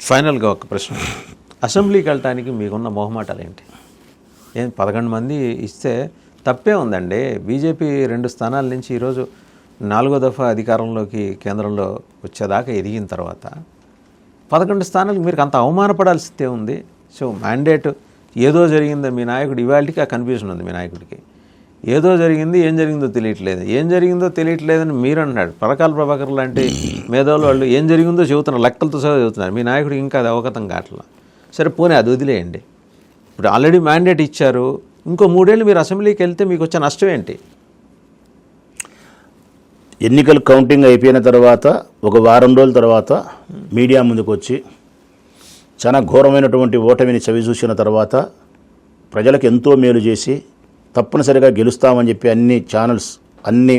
ఫైనల్గా ఒక ప్రశ్న, అసెంబ్లీకి వెళ్ళటానికి మీకున్న మొహమాటాలు ఏంటి? 11 మంది ఇస్తే తప్పే ఉందండి. బీజేపీ 2 స్థానాల నుంచి ఈరోజు 4వ దఫా అధికారంలోకి కేంద్రంలో వచ్చేదాకా ఎదిగిన తర్వాత 11 స్థానాలకు మీరు అంత అవమానపడాల్సిందే ఉంది. సో మ్యాండేట్ ఏదో జరిగిందో మీ నాయకుడు, ఇవాళకి ఆ కన్ఫ్యూజన్ ఉంది మీ నాయకుడికి. ఏదో జరిగింది, ఏం జరిగిందో తెలియట్లేదు, ఏం జరిగిందో తెలియట్లేదని మీరు అంటున్నాడు. పరకాల ప్రభాకర్ లాంటి మేధావులు వాళ్ళు ఏం జరిగిందో చెబుతున్నారు, లెక్కలతో సహా చెబుతున్నారు. మీ నాయకుడికి ఇంకా అది అవగతం కావట్లా. సరే పోనీ అది వదిలేయండి. ఇప్పుడు ఆల్రెడీ మ్యాండేట్ ఇచ్చారు, ఇంకో 3 ఏళ్ళు మీరు అసెంబ్లీకి వెళ్తే మీకు వచ్చే నష్టం ఏంటి? ఎన్నికలు కౌంటింగ్ అయిపోయిన తర్వాత ఒక వారం రోజుల తర్వాత మీడియా ముందుకు వచ్చి చాలా ఘోరమైనటువంటి ఓటమిని చవిచూసిన తర్వాత ప్రజలకు ఎంతో మేలు చేసి తప్పనిసరిగా గెలుస్తామని చెప్పి అన్ని ఛానల్స్, అన్ని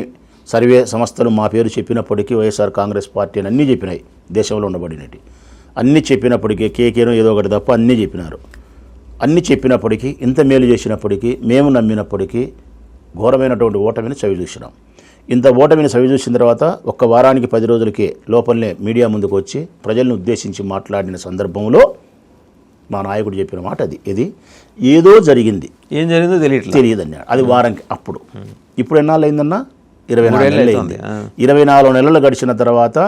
సర్వే సంస్థలు మా పేరు చెప్పినప్పటికీ వైఎస్ఆర్ కాంగ్రెస్ పార్టీ అని అన్నీ చెప్పినాయి. దేశంలో ఉండబడినవి అన్నీ చెప్పినప్పటికీ కేకేనో ఏదో ఒకటి తప్ప అన్నీ చెప్పినారు. అన్నీ చెప్పినప్పటికీ, ఇంత మేలు చేసినప్పటికీ, మేము నమ్మినప్పటికీ ఘోరమైనటువంటి ఓటమిని చవిచూసినాం. ఇంత ఓటమిని చవిచూసిన తర్వాత ఒక్క వారానికి 10 రోజులకే లోపలనే మీడియా ముందుకు వచ్చి ప్రజలను ఉద్దేశించి మాట్లాడిన సందర్భంలో మా నాయకుడు చెప్పిన మాట అది, ఇది ఏదో జరిగింది, ఏం జరిగిందో తెలియదన్నాడు. అది వారంకి. అప్పుడు ఇప్పుడు ఎన్నాళ్ళు అయిందన్నా? 24 నెలలు అయింది. 24 నెలలు గడిచిన తర్వాత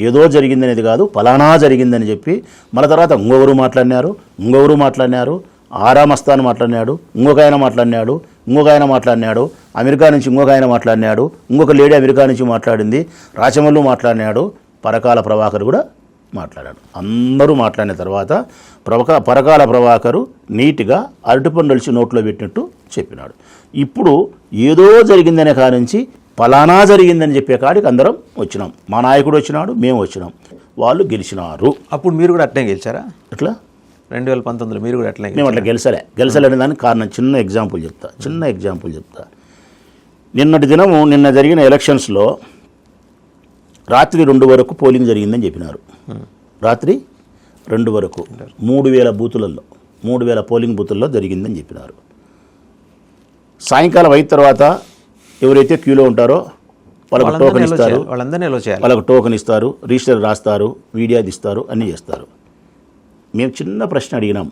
ఏదో జరిగిందనేది కాదు, ఫలానా జరిగిందని చెప్పి మన తర్వాత ఇంకొకరు మాట్లాడినారు, ఆరామస్తాను మాట్లాడినాడు, ఇంకొక ఆయన మాట్లాడినాడు, అమెరికా నుంచి ఇంకొక ఆయన మాట్లాడినాడు, ఇంకొక లేడీ అమెరికా నుంచి మాట్లాడింది, రాచమల్లు మాట్లాడినాడు, పరకాల ప్రభాకర్ కూడా మాట్లాడాడు. అందరూ మాట్లాడిన తర్వాత పరకాల ప్రభాకరు నీట్గా అరటిపండు నోట్లో పెట్టినట్టు చెప్పినాడు. ఇప్పుడు ఏదో జరిగిందనే కానించి ఫలానా జరిగిందని చెప్పే కాడికి అందరం వచ్చినాం. మా నాయకుడు వచ్చినాడు, మేము వచ్చినాం, వాళ్ళు గెలిచినారు. అప్పుడు మీరు కూడా అట్లనే గెలిచారా? ఎట్లా? 2019లో మీరు కూడా అట్లనే? మేము అట్లా గెలిచలేని దానికి కారణం చిన్న ఎగ్జాంపుల్ చెప్తా. నిన్న జరిగిన ఎలక్షన్స్లో రాత్రి 2 వరకు పోలింగ్ జరిగిందని చెప్పినారు. రాత్రి 2 వరకు 3000 బూతులలో 3000 పోలింగ్ బూతుల్లో జరిగిందని చెప్పినారు. సాయంకాలం అయిన తర్వాత ఎవరైతే క్యూలో ఉంటారో వాళ్ళకు టోకెన్ ఇస్తారు, వాళ్ళకు టోకెన్ ఇస్తారు, రిజిస్టర్ రాస్తారు, మీడియా తీస్తారు, అన్నీ చేస్తారు. మేము చిన్న ప్రశ్న అడిగినాం,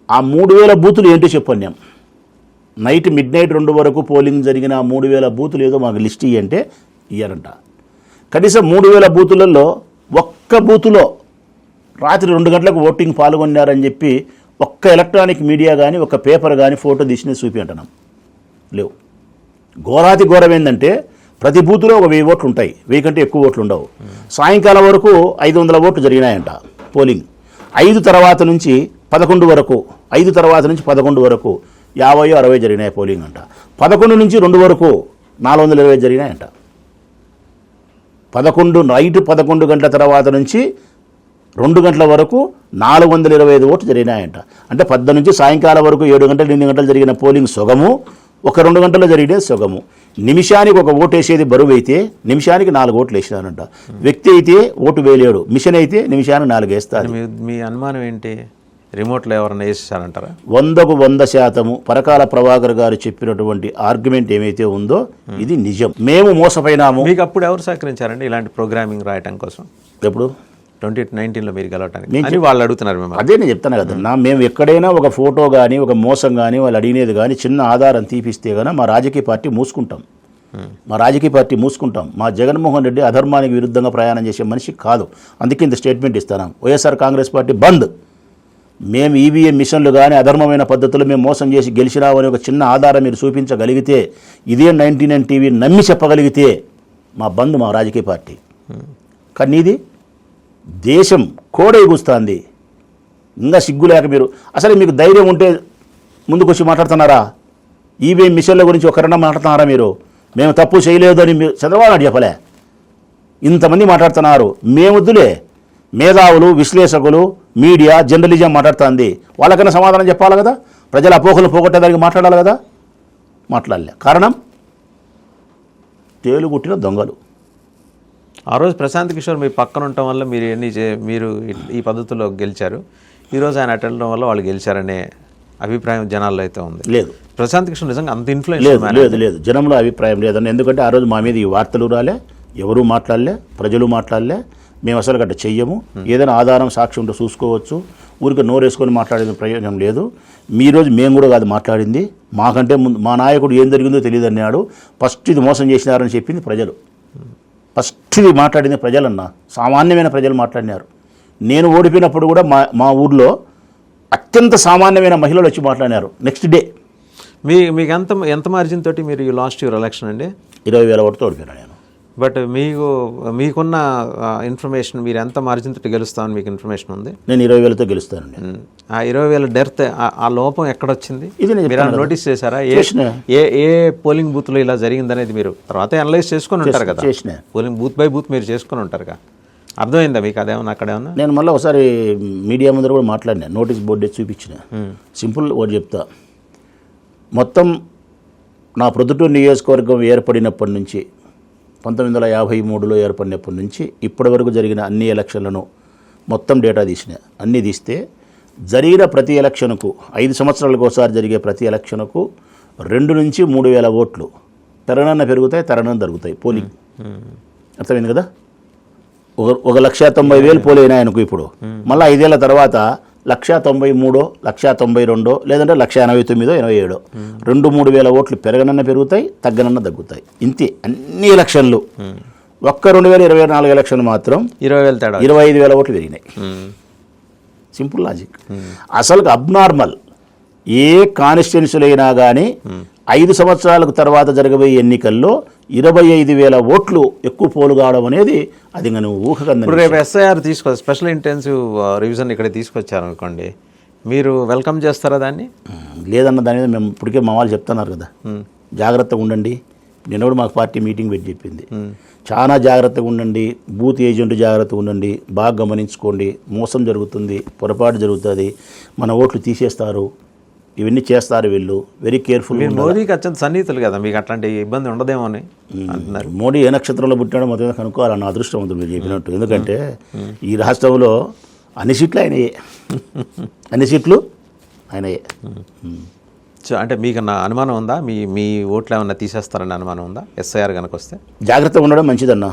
ఆ 3000 బూతులు ఏంటో చెప్పన్నాం. నైట్ మిడ్నైట్ 2 వరకు పోలింగ్ జరిగిన 3000 బూతులు ఏదో మాకు లిస్ట్ ఇవ్వంటే ఇయ్యారంట. కనీసం 3000 బూతులలో ఒక్క బూతులో రాత్రి 2 గంటలకు ఓటింగ్ పాల్గొన్నారని చెప్పి ఒక్క ఎలక్ట్రానిక్ మీడియా కానీ ఒక్క పేపర్ కానీ ఫోటో తీసినది చూపి అంటున్నాం. లేవు. ఘోరాతి ఘోరం ఏంటంటే ప్రతి బూతులో ఒక 1000 ఓట్లు ఉంటాయి, 1000 కంటే ఎక్కువ ఓట్లు ఉండవు. సాయంకాలం వరకు 500 ఓట్లు జరిగినాయంట పోలింగ్. 5 తర్వాత నుంచి 11 వరకు 50-60 జరిగినాయి పోలింగ్ అంట. 11 నుంచి 2 వరకు 420 జరిగినాయంట. 11 గంటల తర్వాత నుంచి 2 గంటల వరకు 425 ఓట్లు జరిగినాయంట. అంటే 10 నుంచి సాయంకాలం వరకు 7 గంటలు 8 గంటలు జరిగిన పోలింగ్ సొగము, ఒక 2 గంటల్లో జరిగితే సొగము. నిమిషానికి ఒక ఓటు వేసేది బరువు అయితే నిమిషానికి 4 ఓట్లు వేసినారంట. వ్యక్తి అయితే ఓటు వేయలేడు, మిషన్ అయితే నిమిషానికి 4 వేస్తారు. మీ అనుమానం ఏంటి? రిమోట్లో ఎవరైనా వేసేసారంటారా? 100కు 100% పరకాల ప్రభాకర్ గారు చెప్పినటువంటి ఆర్గ్యుమెంట్ ఏమైతే ఉందో ఇది నిజం. మేము మోసపోయినాము. మీకు అప్పుడు ఎవరు సహకరించారండి ఇలాంటి ప్రోగ్రామింగ్ రాయటం కోసం? ఎప్పుడు? 2019లో మీరు గెలవటానికి వాళ్ళు అడుగుతున్నారు మేము. అదే నేను చెప్తాను కదా, మేము ఎక్కడైనా ఒక ఫోటో కానీ ఒక మోసం కానీ వాళ్ళు అడిగినది కానీ చిన్న ఆధారం తీపిస్తే కానీ మా రాజకీయ పార్టీ మూసుకుంటాం. మా జగన్మోహన్ రెడ్డి అధర్మానికి విరుద్ధంగా ప్రయాణం చేసే మనిషి కాదు. అందుకే ఇంత స్టేట్మెంట్ ఇస్తాను. వైఎస్ఆర్ కాంగ్రెస్ పార్టీ బంద్. మేము ఈవీఎం మిషన్లు కానీ అధర్మమైన పద్ధతులు మేము మోసం చేసి గెలిచినామని ఒక చిన్న ఆధారం మీరు చూపించగలిగితే, ఇదే 99 టీవీ నమ్మి చెప్పగలిగితే మా బంద్, మా రాజకీయ పార్టీ. కానీ ఇది దేశం కోడై కూస్తుంది. ఇంకా సిగ్గులేక మీరు అసలు మీకు ధైర్యం ఉంటే ముందుకు వచ్చి మాట్లాడుతున్నారా? ఈవీఎం మిషన్ల గురించి ఒకరన్నా మాట్లాడుతున్నారా? మీరు మేము తప్పు చేయలేదు అని మీరు చంద్రబాబు నాయుడు చెప్పలే. ఇంతమంది మాట్లాడుతున్నారు. మేమొద్దులే, మేధావులు, విశ్లేషకులు, మీడియా, జర్నలిజం మాట్లాడుతుంది. వాళ్ళకైనా సమాధానం చెప్పాలి కదా. ప్రజల అపోహలు పోగొట్టేదానికి మాట్లాడాలి కదా. మాట్లాడలే. కారణం తేలుగుట్టిన దొంగలు. ఆ రోజు ప్రశాంత్ కిషోర్ మీ పక్కన ఉండటం వల్ల మీరు ఈ పద్ధతిలో గెలిచారు. ఈరోజు ఆయన అటు వెళ్ళడం వల్ల వాళ్ళు గెలిచారనే అభిప్రాయం జనాల్లో అయితే ఉంది. లేదు, ప్రశాంత్ కిషోర్ నిజంగా అంత ఇన్ఫ్లుయెన్స్ లేదు జనంలో అభిప్రాయం లేదని. ఎందుకంటే ఆ రోజు మా మీద ఈ వార్తలు రాలే, ఎవరూ మాట్లాడలే, ప్రజలు మాట్లాడలే. మేము అసలు గట్ట చెయ్యము. ఏదైనా ఆధారం సాక్షి ఉంటే చూసుకోవచ్చు. ఊరికి నోరేసుకొని మాట్లాడే ప్రయోజనం లేదు. రోజు మేము కూడా కాదు మాట్లాడింది, మాకంటే ముందు మా నాయకుడు ఏం జరిగిందో తెలియదు అన్నాడు. ఫస్ట్ ఇది మోసం చేసినారని చెప్పింది ప్రజలు. ఫస్ట్ ఇది మాట్లాడింది ప్రజలన్నా, సామాన్యమైన ప్రజలు మాట్లాడినారు. నేను ఓడిపోయినప్పుడు కూడా మా ఊర్లో అత్యంత సామాన్యమైన మహిళలు వచ్చి మాట్లాడినారు. నెక్స్ట్ డే మీకు ఎంత మార్జిన్ తోటి మీరు లాస్ట్ యువర్ ఎలక్షన్ అండి? 20,000 ఓటుతో ఓడిపోయినా నేను. బట్ మీకున్న ఇన్ఫర్మేషన్ మీరు ఎంత మార్జిన్ తోటి గెలుస్తామని మీకు ఇన్ఫర్మేషన్ ఉంది? నేను 20,000తో గెలుస్తానండి. ఆ 20,000 డెర్త్ ఆ లోపం ఎక్కడొచ్చింది? ఇది మీరు నోటీస్ చేశారా? ఏ పోలింగ్ బూత్లో ఇలా జరిగిందనేది మీరు తర్వాత అనలైజ్ చేసుకొని ఉంటారు కదా. పోలింగ్ బూత్ బై బూత్ మీరు చేసుకొని ఉంటారు కదా. అర్థమైందా మీకు అదేమన్నా అక్కడేమన్నా? నేను మళ్ళీ ఒకసారి మీడియా ముందర కూడా మాట్లాడినా, నోటీస్ బోర్డు చూపించిన. సింపుల్ ఒకటి చెప్తా. మొత్తం నా ప్రొద్దుటూరు నియోజకవర్గం ఏర్పడినప్పటి నుంచి 1953లో ఏర్పడినప్పటి నుంచి ఇప్పటి వరకు జరిగిన అన్ని ఎలక్షన్లను మొత్తం డేటా తీసిన. అన్నీ తీస్తే జరిగిన ప్రతి ఎలక్షన్కు 5 సంవత్సరాలకు ఒకసారి జరిగే ప్రతి ఎలక్షన్కు 2 నుంచి 3,000 ఓట్లు తరణన పెరుగుతాయి, తరణన తరుగుతాయి పోలింగ్. అర్థమైంది కదా? 1,90,000 పోలైనా ఆయనకు ఇప్పుడు మళ్ళీ 5 ఏళ్ల తర్వాత 1,93,000, 1,92,000 లేదంటే 1,89,000, 87 2-3,000 ఓట్లు పెరగనన్న పెరుగుతాయి, తగ్గనన్న తగ్గుతాయి. ఇంతే అన్ని ఎలక్షన్లు. ఒక్క 2024 ఎలక్షన్ మాత్రం 25,000 ఓట్లు పెరిగినాయి. Simple logic. అసలు అబ్నార్మల్. ఏ కాన్స్టిట్యున్సీలు అయినా కానీ 5 సంవత్సరాలకు తర్వాత జరగబోయే ఎన్నికల్లో 25,000 ఓట్లు ఎక్కువ పోలు కావడం అనేది అది నువ్వు ఊహకందని. రేపు ఎస్ఐఆర్ స్పెషల్ ఇంటెన్సివ్ రివిజన్ ఇక్కడ తీసుకొచ్చారు అనుకోండి, మీరు వెల్కమ్ చేస్తారా దాన్ని? లేదన్న దాని మీద మేము ఇప్పటికే మా వాళ్ళు చెప్తున్నారు కదా, జాగ్రత్తగా ఉండండి. నిన్న కూడా మాకు పార్టీ మీటింగ్ పెట్టి చెప్పింది, చాలా జాగ్రత్తగా ఉండండి, బూత్ ఏజెంట్ జాగ్రత్తగా ఉండండి, బాగా గమనించుకోండి, మోసం జరుగుతుంది, పొరపాటు జరుగుతుంది, మన ఓట్లు తీసేస్తారు, ఇవన్నీ చేస్తారు వీళ్ళు, వెరీ కేర్ఫుల్. మోదీకి అత్యంత సన్నిహితులు కదా, మీకు అట్లాంటి ఇబ్బంది ఉండదేమో అని అంటున్నారు. మోడీ ఏ నక్షత్రంలో పుట్టాడో మొత్తం కనుక్కోవాలన్న అదృష్టం ఉంది మీరు చెప్పినట్టు. ఎందుకంటే ఈ రాష్ట్రంలో అన్ని సీట్లు ఆయనయే, అన్ని సీట్లు ఆయనయే. అంటే మీకు నా అనుమానం ఉందా, మీ ఓట్లు ఏమన్నా తీసేస్తారని అనుమానం ఉందా ఎస్ఐఆర్ కనుక వస్తే? జాగ్రత్తగా ఉండడం మంచిదన్నా.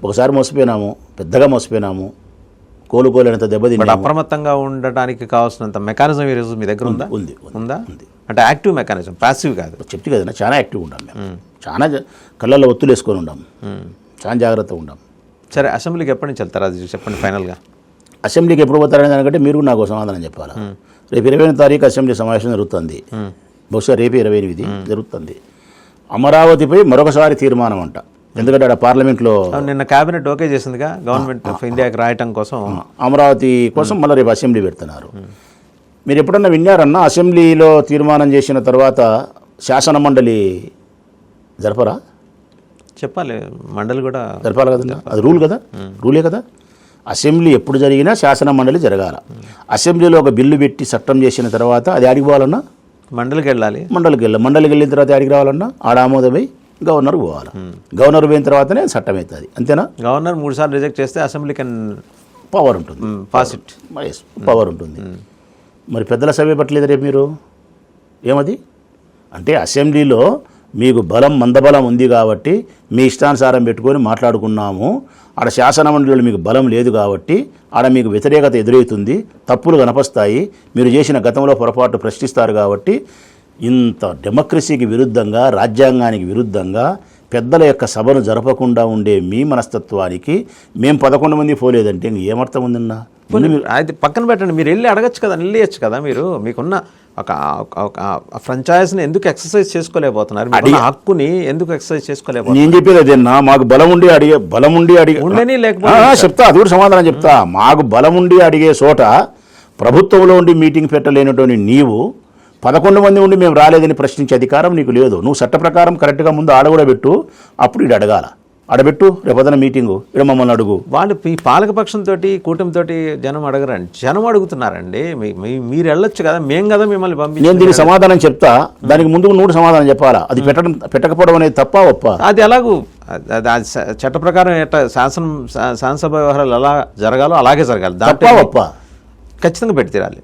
ఒకసారి మోసపోయినాము, పెద్దగా మోసపోయినాము, కోలుకోలేనంత దెబ్బతింది. అప్రమత్తంగా ఉండడానికి కావాల్సినంత మెకానిజం ఈరోజు మీ దగ్గర ఉందా? ఉందా? అంటే యాక్టివ్ మెకానిజం, ప్యాసివ్ కాదు. చెప్తే కదన్నా, చాలా యాక్టివ్గా ఉంటాం మేము, చాలా కళ్ళల్లో ఒత్తులు వేసుకొని ఉంటాం, చాలా జాగ్రత్తగా ఉంటాం. సరే, అసెంబ్లీకి ఎప్పటి నుంచి వెళ్తారు అది చెప్పండి ఫైనల్గా. అసెంబ్లీకి ఎప్పుడు పోతారనే దానికంటే మీరు కూడా నాకు సమాధానం చెప్పాలా. రేపు 28వ తారీఖు అసెంబ్లీ సమావేశం జరుగుతుంది, బహుశా రేపు 28 జరుగుతుంది. అమరావతిపై మరొకసారి తీర్మానం అంట. ఎందుకంటే అక్కడ పార్లమెంట్లో నిన్న క్యాబినెట్ ఓకే చేసిందిగా గవర్నమెంట్ ఆఫ్ ఇండియాకి రాయటం కోసం, అమరావతి కోసం మళ్ళీ రేపు అసెంబ్లీ పెడుతున్నారు. మీరు ఎప్పుడన్నా విన్నారన్నా అసెంబ్లీలో తీర్మానం చేసిన తర్వాత శాసన మండలి జరపరా? చెప్పాలి, మండలి కూడా జరపాలి కదా, అది రూల్ కదా, రూలే కదా. అసెంబ్లీ ఎప్పుడు జరిగినా శాసన మండలి జరగాల. అసెంబ్లీలో ఒక బిల్లు పెట్టి చట్టం చేసిన తర్వాత అది ఆడికి పోవాలన్నా మండలికి వెళ్ళాలి. మండలికి వెళ్ళిన తర్వాత ఆడికి రావాలన్నా ఆడ ఆమోదమై గవర్నర్ పోవాలి. గవర్నర్ పోయిన తర్వాతనే చట్టం అవుతుంది, అంతేనా? గవర్నర్ 3 సార్లు రిజెక్ట్ చేస్తే అసెంబ్లీ పవర్ ఉంటుంది, పాస్ ఇట్, పవర్ ఉంటుంది. మరి పెద్దల సభ పట్టలేదు రేపు మీరు, ఏమది అంటే అసెంబ్లీలో మీకు బలం, మందబలం ఉంది కాబట్టి మీ ఇష్టానుసారం పెట్టుకొని మాట్లాడుకున్నాము. ఆడ శాసన మండలిలో మీకు బలం లేదు కాబట్టి ఆడ మీకు వ్యతిరేకత ఎదురవుతుంది, తప్పులు కనపస్తాయి, మీరు చేసిన గతంలో పొరపాటు ప్రశ్నిస్తారు కాబట్టి ఇంత డెమోక్రసీకి విరుద్ధంగా, రాజ్యాంగానికి విరుద్ధంగా పెద్దల యొక్క సభను జరపకుండా ఉండే మీ మనస్తత్వానికి మేము 11 మంది పోలేదంటే ఏమర్థం ఉందన్నా? అయితే పక్కన పెట్టండి, మీరు వెళ్ళి అడగచ్చు కదా, వెళ్ళచ్చు కదా. మీరు మీకున్న ఒక ఫ్రాంచైజ్ని ఎందుకు ఎక్సర్సైజ్ చేసుకోలేకపోతున్నారు? హక్కుని ఎందుకు ఎక్సర్సైజ్ చేసుకోలేకపోతున్నారు? నేను చెప్పేది అదేనా, మాకు బలం ఉండి అడిగే ఉండని లేకపోతే చెప్తా, అది కూడా సమాధానం చెప్తా. మాకు బలం ఉండి అడిగే చోట ప్రభుత్వంలో ఉండి మీటింగ్ పెట్టలేనటువంటి నీవు 11 మంది ఉండి మేము రాలేదని ప్రశ్నించే అధికారం నీకు లేదు. నువ్వు చట్ట ప్రకారం కరెక్ట్గా ముందు ఆడ కూడా పెట్టు, అప్పుడు ఇటు అడగాల. ఆడబెట్టు, రేపొద్దున మీటింగు ఇక్కడ మమ్మల్ని అడుగు. వాళ్ళు ఈ పాలకపక్షంతో కూటమితో జనం అడగరండి, జనం అడుగుతున్నారండి. మీరు వెళ్ళొచ్చు కదా, మేము కదా మిమ్మల్ని పంపించి. నేను దీనికి సమాధానం చెప్తా, దానికి ముందు నువ్వు సమాధానం చెప్పాలా. అది పెట్టకపోవడం అనేది తప్ప ఒప్ప? అది ఎలాగూ చట్ట ప్రకారం శాసనసభ వ్యవహారాలు ఎలా జరగాలో అలాగే జరగాలి. తప్ప ఒప్ప? ఖచ్చితంగా పెట్టి తీరాలి.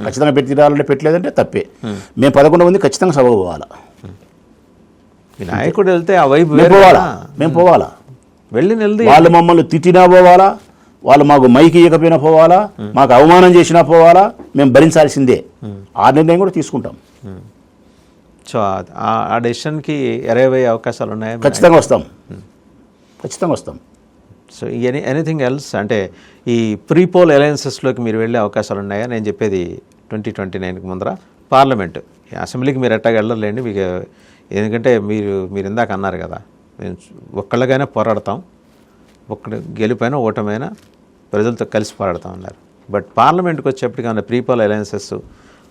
ఖచ్చితంగా పెట్టి తీరాలంటే పెట్టలేదంటే తప్పే. మేము 11 మంది ఖచ్చితంగా సభ పోవాలా. నాయకుడు వెళ్తే ఆ వైపు పోవాలా, మేము పోవాలా. వెళ్ళి వాళ్ళు మమ్మల్ని తిట్టినా పోవాలా, వాళ్ళు మాకు మైకి ఇవ్వకపోయినా పోవాలా, మాకు అవమానం చేసినా పోవాలా, మేము భరించాల్సిందే. ఆ నిర్ణయం కూడా తీసుకుంటాం. సో ఆ డెసిషన్కి ఎరేవయ్యే అవకాశాలు ఉన్నాయా? ఖచ్చితంగా వస్తాం, ఖచ్చితంగా వస్తాం. సో ఎనీథింగ్ ఎల్స్ అంటే ఈ ప్రీపోల్ అలయన్సెస్లోకి మీరు వెళ్ళే అవకాశాలు ఉన్నాయా? నేను చెప్పేది 2029కి ముందర పార్లమెంటు, అసెంబ్లీకి మీరు ఎట్టాగా వెళ్ళలేండి మీకు, ఎందుకంటే మీరు ఇందాక అన్నారు కదా, మేము ఒక్కళ్ళకైనా పోరాడతాం, ఒక్కడి గెలిపోయినా ఓటమైనా ప్రజలతో కలిసి పోరాడతాం అన్నారు. బట్ పార్లమెంట్కి వచ్చేప్పటికి ఏమైనా ప్రీపోల్ అలయన్సెస్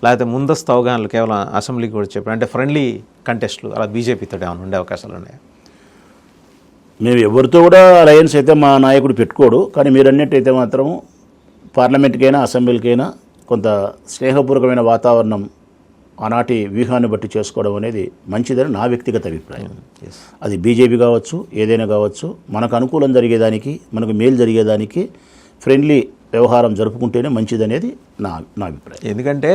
లేకపోతే ముందస్తు అవగాహనలు కేవలం అసెంబ్లీకి కూడా చెప్పారు అంటే ఫ్రెండ్లీ కంటెస్ట్లు అలా బీజేపీతో ఏమైనా ఉండే అవకాశాలు ఉన్నాయా? మేము ఎవరితో కూడా అలయన్స్ అయితే మా నాయకుడు పెట్టుకోడు. కానీ మీరు అన్నట్టయితే మాత్రం పార్లమెంట్కైనా అసెంబ్లీకైనా కొంత స్నేహపూర్వకమైన వాతావరణం ఆనాటి వ్యూహాన్ని బట్టి చేసుకోవడం అనేది మంచిదని నా వ్యక్తిగత అభిప్రాయం. అది బీజేపీ కావచ్చు, ఏదైనా కావచ్చు, మనకు అనుకూలం జరిగేదానికి, మనకు మేలు జరిగేదానికి ఫ్రెండ్లీ వ్యవహారం జరుపుకుంటేనే మంచిదనేది నా అభిప్రాయం. ఎందుకంటే